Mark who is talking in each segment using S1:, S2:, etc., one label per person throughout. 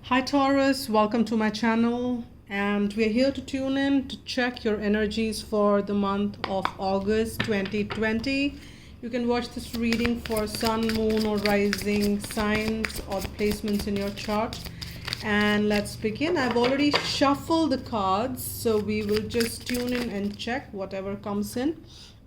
S1: Hi Taurus, welcome to my channel, and we're here to tune in to check your energies for the month of August 2020. You can watch this reading for sun, moon or rising signs or the placements in your chart. And let's begin. I've already shuffled the cards, so we will just tune in and check whatever comes in.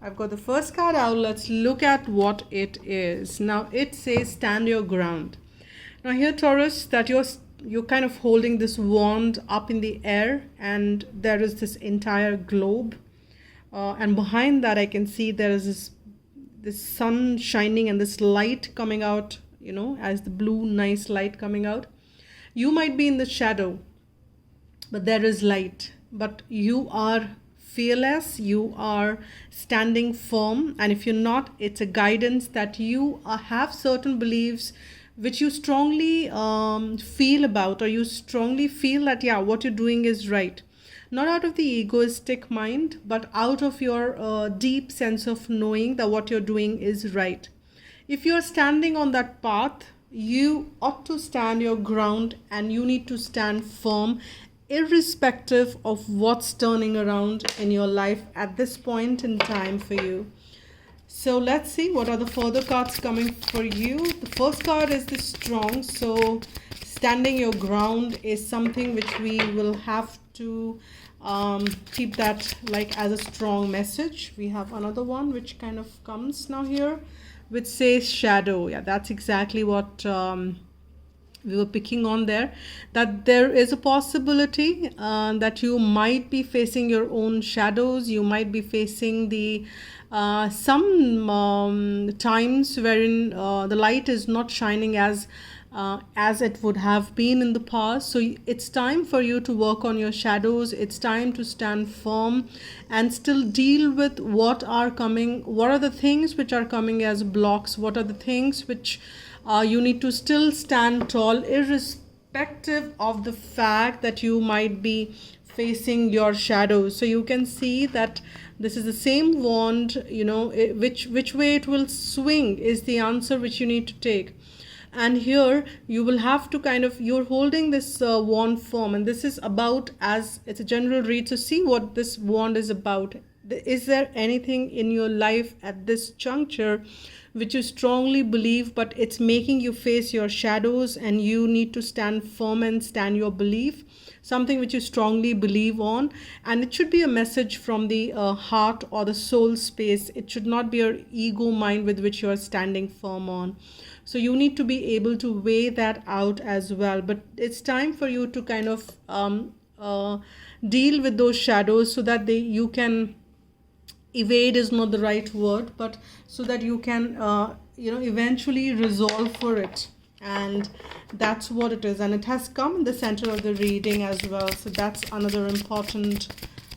S1: I've got the first card out. Let's look at what it is. Now it says stand your ground. Now here, Taurus, that you're kind of holding this wand up in the air, and there is this entire globe, and behind that I can see there is this sun shining and this light coming out, as the blue nice light coming out. You might be in the shadow, but there is light, but you are fearless, you are standing firm, and if you're not, it's a guidance that you have certain beliefs which you strongly feel about, or you strongly feel that what you're doing is right, not out of the egoistic mind, but out of your deep sense of knowing that what you're doing is right. If you're standing on that path, you ought to stand your ground, and you need to stand firm irrespective of what's turning around in your life at this point in time for you. So let's see what are the further cards coming for you. The first card is the strong. So standing your ground is something which we will have to keep that like as a strong message. We have another one which kind of comes now here, which says shadow. Yeah, that's exactly what we were picking on there, that there is a possibility that you might be facing your own shadows. You might be facing the some times wherein the light is not shining as it would have been in the past. So it's time for you to work on your shadows. It's time to stand firm and still deal with what are the things which are coming as blocks, what are the things which you need to still stand tall irrespective of the fact that you might be facing your shadows. So you can see that this is the same wand, which way it will swing is the answer which you need to take. And here you will have to you're holding this wand firm, and this is about, as it's a general read, so see what this wand is about. Is there anything in your life at this juncture which you strongly believe, but it's making you face your shadows, and you need to stand firm and stand your belief, something which you strongly believe on? And it should be a message from the heart or the soul space. It should not be your ego mind with which you are standing firm on. So you need to be able to weigh that out as well. But it's time for you to kind of deal with those shadows, so that you can evade is not the right word, but so that you can eventually resolve for it. And that's what it is, and it has come in the center of the reading as well. So that's another important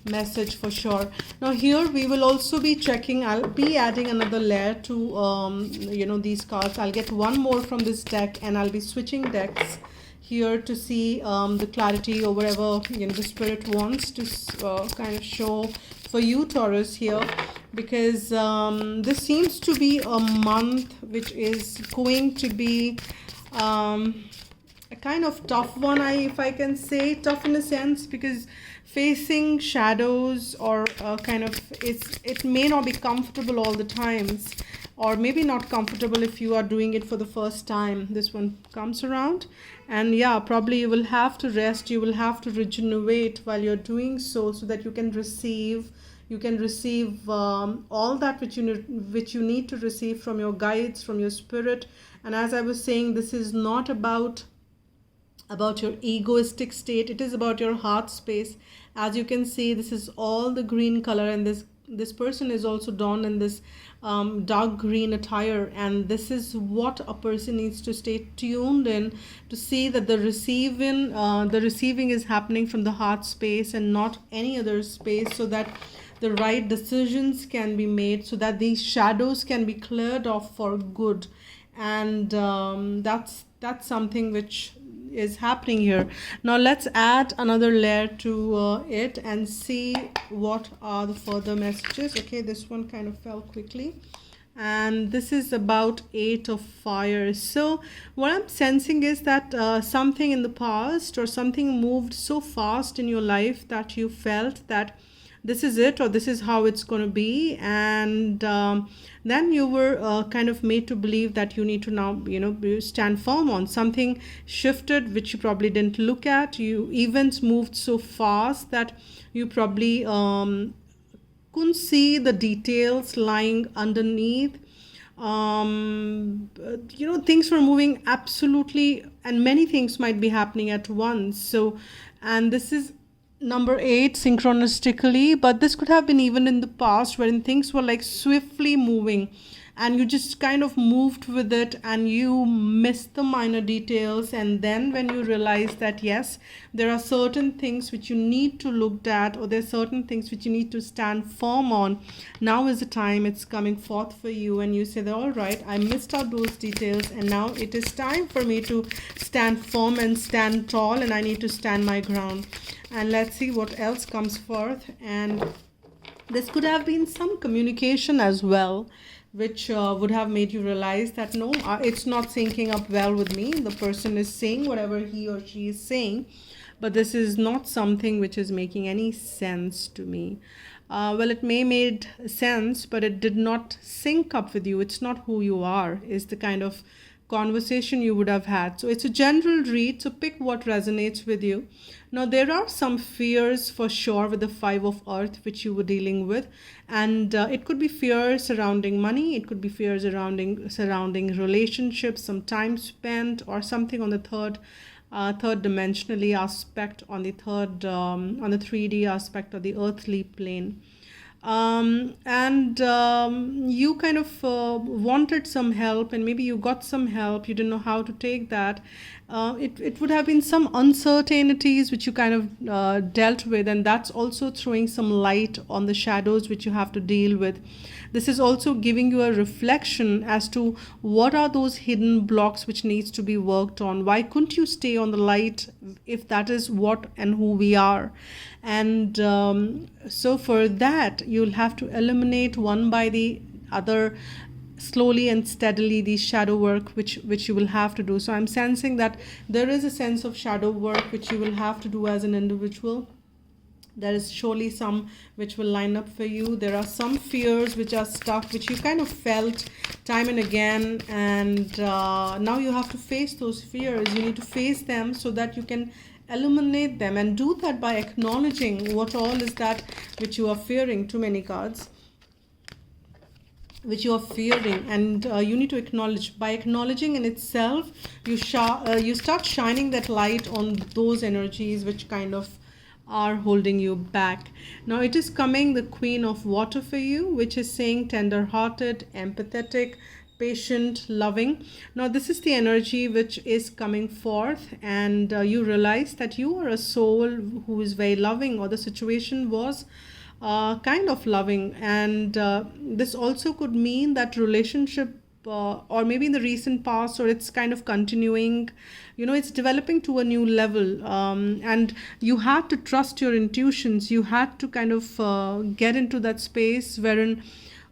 S1: message for sure. Now here we will also be checking, I'll be adding another layer to these cards. I'll get one more from this deck, and I'll be switching decks here to see the clarity or whatever the spirit wants to kind of show for you, Taurus, here, because this seems to be a month which is going to be a kind of tough one, if I can say tough in a sense, because facing shadows or it may not be comfortable all the times, or maybe not comfortable if you are doing it for the first time. This one comes around, and probably you will have to rest, you will have to regenerate while you're doing so that you can receive all that which you need to receive from your guides, from your spirit. And as I was saying, this is not about your egoistic state, it is about your heart space. As you can see, this is all the green color, and this person is also donned in this dark green attire, and this is what a person needs to stay tuned in to see that the receiving is happening from the heart space and not any other space, so that the right decisions can be made, so that these shadows can be cleared off for good. And that's something which is happening here. Now let's add another layer to it and see what are the further messages. Okay, this one kind of fell quickly, and this is about Eight of Fire. So what I'm sensing is that something in the past, or something moved so fast in your life that you felt that this is it, or this is how it's going to be, and then you were kind of made to believe that you need to now, you stand firm on something. Shifted, which you probably didn't look at. You events moved so fast that you probably couldn't see the details lying underneath. Things were moving absolutely, and many things might be happening at once. So, and this is number 8 synchronistically, but this could have been even in the past, wherein things were like swiftly moving and you just kind of moved with it and you missed the minor details. And then when you realize that yes, there are certain things which you need to look at, or there are certain things which you need to stand firm on, now is the time. It's coming forth for you, and you say that all right, I missed out those details, and now it is time for me to stand firm and stand tall, and I need to stand my ground. And let's see what else comes forth. And this could have been some communication as well, which would have made you realize that no, it's not syncing up well with me. The person is saying whatever he or she is saying, but this is not something which is making any sense to me. Well, it may made sense, but it did not sync up with you. It's not who you are, is the kind of conversation you would have had. So it's a general read, so pick what resonates with you. Now there are some fears for sure with the 5 of Earth which you were dealing with, and it could be fears surrounding money, it could be fears surrounding relationships, some time spent, or something on the third dimensionally aspect, on the 3D aspect of the earthly plane. And you kind of wanted some help, and maybe you got some help, you didn't know how to take that. It would have been some uncertainties which you kind of dealt with, and that's also throwing some light on the shadows which you have to deal with. This is also giving you a reflection as to what are those hidden blocks which needs to be worked on. Why couldn't you stay on the light if that is what and who we are? And so for that, you'll have to eliminate one by the other, slowly and steadily, the shadow work which you will have to do. So I'm sensing that there is a sense of shadow work which you will have to do as an individual. There is surely some which will line up for you. There are some fears which are stuck, which you kind of felt time and again, and now you have to face those fears. You need to face them so that you can eliminate them, and do that by acknowledging what all is that which you are fearing. Too many cards which you are fearing, and you need to acknowledge. By acknowledging in itself, you start shining that light on those energies which kind of are holding you back. Now it is coming the Queen of Water for you, which is saying tender-hearted, empathetic, patient, loving. Now this is the energy which is coming forth, and you realize that you are a soul who is very loving, or the situation was kind of loving. And this also could mean that relationship, or maybe in the recent past, or it's kind of continuing, it's developing to a new level, and you had to trust your intuitions. You had to kind of get into that space wherein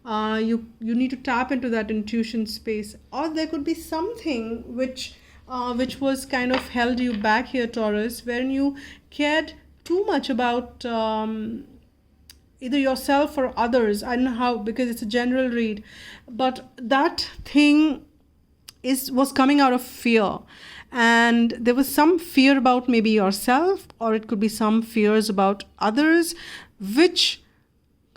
S1: you need to tap into that intuition space. Or there could be something which was kind of held you back here, Taurus, wherein you cared too much about either yourself or others. I don't know how, because it's a general read, but that thing was coming out of fear, and there was some fear about maybe yourself, or it could be some fears about others, which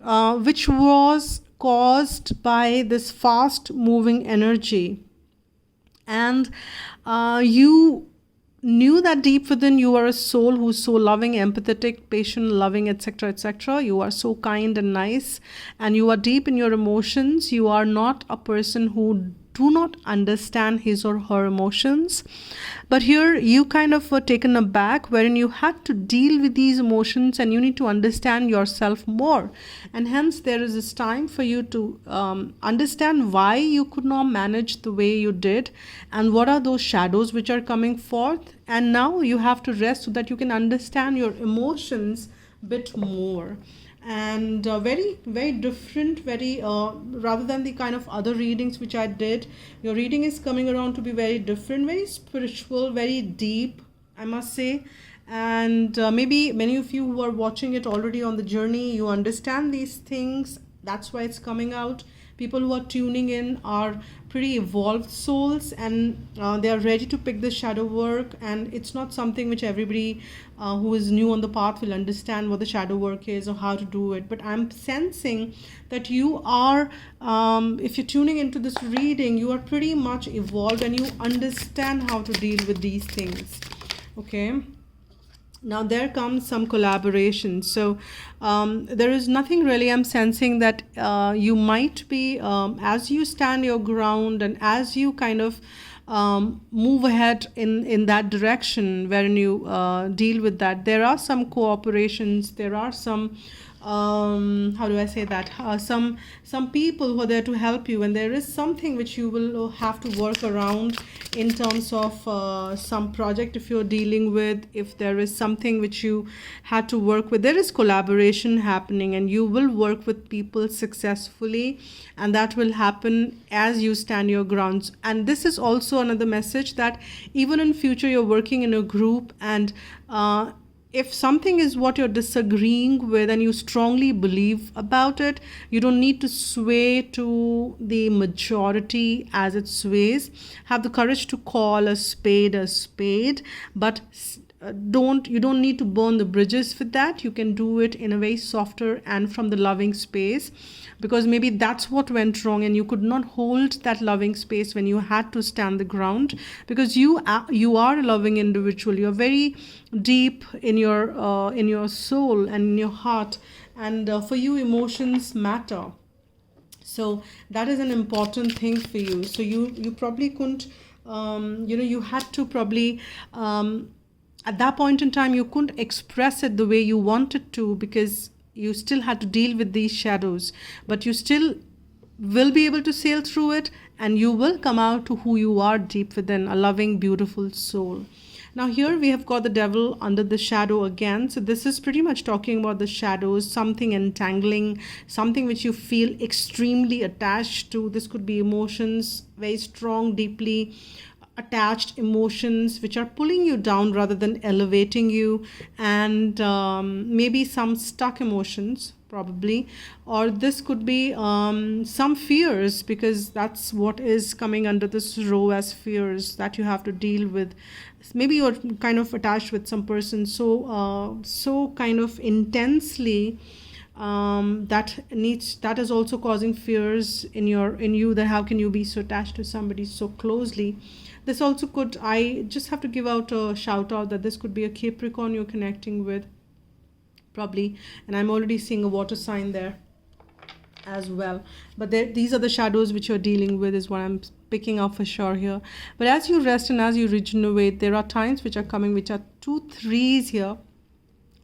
S1: was caused by this fast moving energy. And you knew that deep within you are a soul who's so loving, empathetic, patient, loving, etc., etc. You are so kind and nice, and you are deep in your emotions. You are not a person who do not understand his or her emotions. But here you kind of were taken aback, wherein you had to deal with these emotions, and you need to understand yourself more. And hence there is this time for you to understand why you could not manage the way you did, and what are those shadows which are coming forth. And now you have to rest so that you can understand your emotions a bit more. and very, very different, very rather than the kind of other readings which I did. Your reading is coming around to be very different, very spiritual, very deep, I must say. And maybe many of you who are watching it already on the journey, you understand these things. That's why it's coming out. People who are tuning in are pretty evolved souls, and they are ready to pick the shadow work. And it's not something which everybody who is new on the path will understand what the shadow work is or how to do it. But I'm sensing that you are, if you're tuning into this reading, you are pretty much evolved and you understand how to deal with these things. Okay. Now there comes some collaboration. So there is nothing really. I'm sensing that you might be, as you stand your ground and as you kind of move ahead in that direction, wherein you deal with that, there are some cooperations, there are some how do I say that, some people who are there to help you, and there is something which you will have to work around in terms of some project if you're dealing with. If there is something which you had to work with, there is collaboration happening, and you will work with people successfully, and that will happen as you stand your grounds. And this is also another message, that even in future you're working in a group, and if something is what you're disagreeing with and you strongly believe about it, you don't need to sway to the majority as it sways. Have the courage to call a spade, but you don't need to burn the bridges with that. You can do it in a very softer and from the loving space, because maybe that's what went wrong and you could not hold that loving space when you had to stand the ground, because you are a loving individual. You're very deep in your soul and in your heart, and for you emotions matter. So that is an important thing for you. So you probably couldn't you had to probably at that point in time you couldn't express it the way you wanted to, because you still had to deal with these shadows, but you still will be able to sail through it, and you will come out to who you are deep within, a loving, beautiful soul. Now here we have got the devil under the shadow again. So this is pretty much talking about the shadows, something entangling, something which you feel extremely attached to. This could be emotions, very strong, deeply attached emotions which are pulling you down rather than elevating you, and maybe some stuck emotions probably, or this could be some fears, because that's what is coming under this row as fears that you have to deal with. Maybe you're kind of attached with some person so kind of intensely, that is also causing fears in you, that how can you be so attached to somebody so closely. This also could, I just have to give out a shout out that this could be a Capricorn you're connecting with probably, and I'm already seeing a water sign there as well. But these are the shadows which you're dealing with, is what I'm picking up for sure here. But as you rest and as you regenerate, there are times which are coming, which are 2 3s here.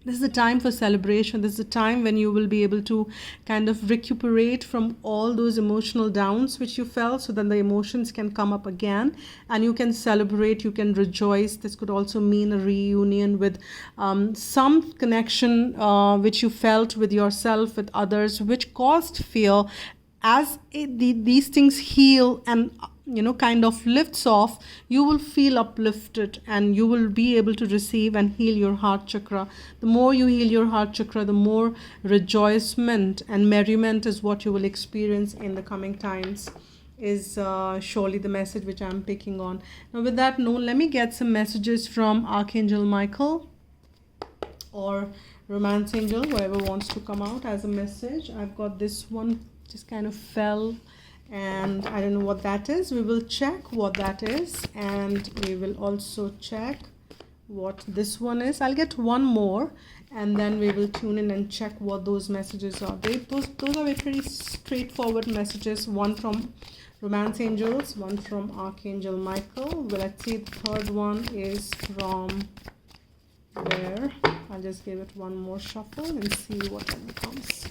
S1: This is the time for celebration. This is the time when you will be able to kind of recuperate from all those emotional downs which you felt, so that the emotions can come up again and you can celebrate, you can rejoice. This could also mean a reunion with some connection which you felt with yourself, with others, which caused fear. As these things heal and kind of lifts off, you will feel uplifted and you will be able to receive and heal your heart chakra. The more you heal your heart chakra, the more rejoicement and merriment is what you will experience in the coming times, is surely the message which I'm picking on. Now with that note, let me get some messages from Archangel Michael or Romance Angel, whoever wants to come out as a message. I've got this one, just kind of fell, and I don't know what that is. We will check what that is, and we will also check what this one is. I'll get one more, and then we will tune in and check what those messages are. Those are pretty straightforward messages. One from Romance Angels, one from Archangel Michael. Well, let's see, the third one is from where? I'll just give it one more shuffle and see what one comes.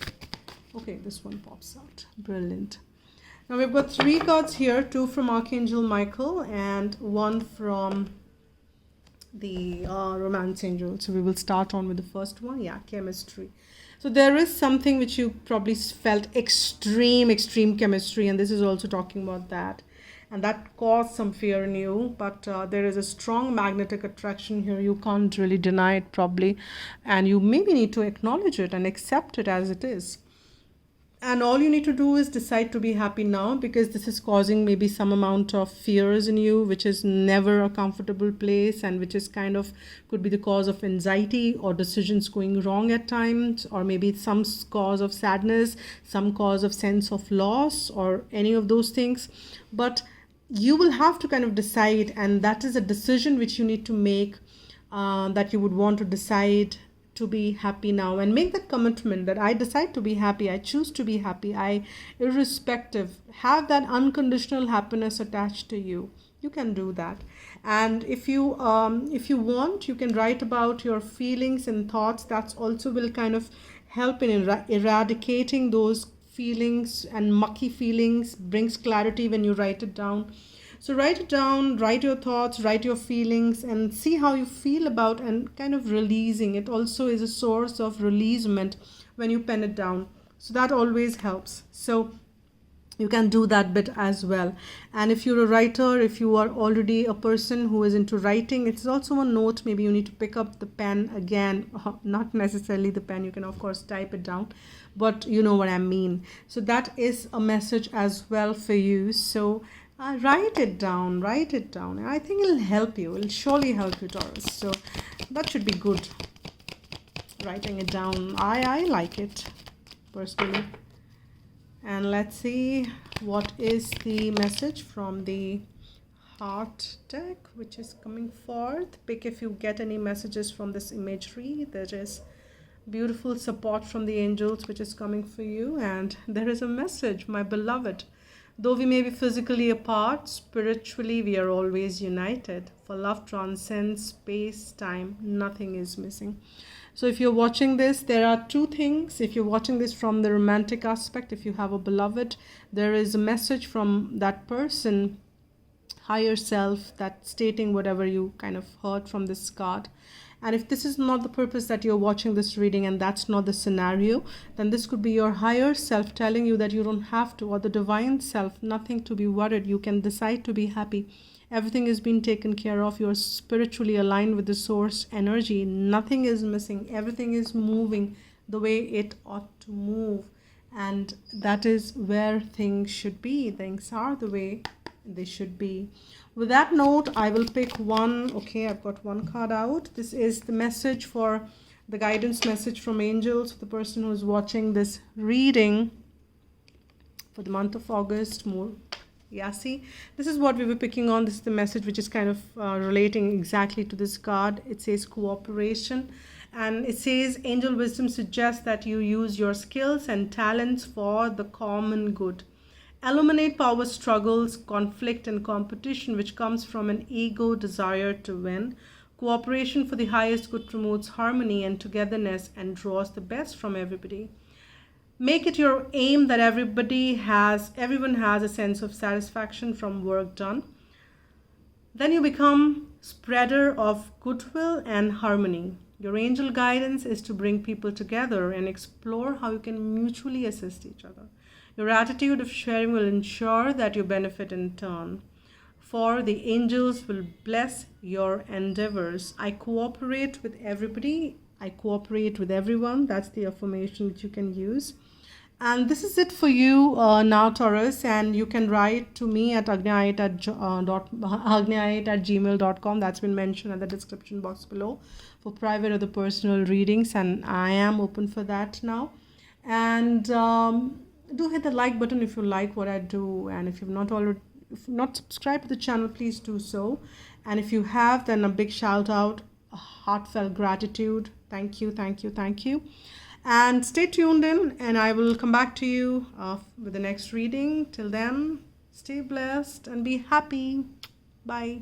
S1: Okay, this one pops out. Brilliant. Now we've got 3 cards here, 2 from Archangel Michael and 1 from the romance angel. So we will start on with the first one. Yeah, chemistry. So there is something which you probably felt extreme chemistry, and this is also talking about that. And that caused some fear in you, but there is a strong magnetic attraction here. You can't really deny it, probably. And you maybe need to acknowledge it and accept it as it is. And all you need to do is decide to be happy now, because this is causing maybe some amount of fears in you, which is never a comfortable place, and which is kind of could be the cause of anxiety or decisions going wrong at times, or maybe some cause of sadness, some cause of sense of loss, or any of those things. But you will have to kind of decide, and that is a decision which you need to make, that you would want to decide to be happy now, and make that commitment that I decide to be happy, I choose to be happy, I, irrespective, have that unconditional happiness attached to you. You can do that. And if you want, you can write about your feelings and thoughts. That's also will kind of help in eradicating those feelings and mucky feelings, brings clarity when you write it down. So write it down, write your thoughts, write your feelings, and see how you feel about, and kind of releasing. It also is a source of releasement when you pen it down. So that always helps. So you can do that bit as well. And if you're a writer, if you are already a person who is into writing, it's also a note. Maybe you need to pick up the pen again, not necessarily the pen, you can of course type it down, but you know what I mean. So that is a message as well for you. So write it down, write it down. I think it'll help you, it'll surely help you, Taurus. So that should be good, writing it down. I like it personally. And let's see what is the message from the heart deck which is coming forth. Pick if you get any messages from this imagery. There is beautiful support from the angels which is coming for you, and there is a message, my beloved. Though we may be physically apart, spiritually we are always united. For love transcends space, time, nothing is missing. So if you're watching this, there are two things. If you're watching this from the romantic aspect, if you have a beloved, there is a message from that person, higher self, that stating whatever you kind of heard from this card. And if this is not the purpose that you're watching this reading, and that's not the scenario, then this could be your higher self telling you that you don't have to, or the divine self, nothing to be worried. You can decide to be happy. Everything is being taken care of. You're spiritually aligned with the source energy. Nothing is missing. Everything is moving the way it ought to move. And that is where things should be. Things are the way they should be. With that note, I will pick one. Okay, I've got one card out. This is the message for the guidance message from angels for the person who's watching this reading for the month of August. More, yeah, see, this is what we were picking on. This is the message which is kind of relating exactly to this card. It says cooperation, and it says angel wisdom suggests that you use your skills and talents for the common good. Eliminate power struggles, conflict, and competition which comes from an ego desire to win. Cooperation for the highest good promotes harmony and togetherness and draws the best from everybody. Make it your aim that everyone has a sense of satisfaction from work done. Then you become spreader of goodwill and harmony. Your angel guidance is to bring people together and explore how you can mutually assist each other. Your attitude of sharing will ensure that you benefit in turn. For the angels will bless your endeavors. I cooperate with everybody. I cooperate with everyone. That's the affirmation which you can use. And this is it for you now, Taurus. And you can write to me at agnyayat@gmail.com. That's been mentioned at the description box below for private or the personal readings. And I am open for that now. And do hit the like button if you like what I do, and if not subscribed to the channel, please do so. And if you have, then a big shout out, a heartfelt gratitude. Thank you, thank you, thank you. And stay tuned in, and I will come back to you with the next reading. Till then, stay blessed and be happy. Bye.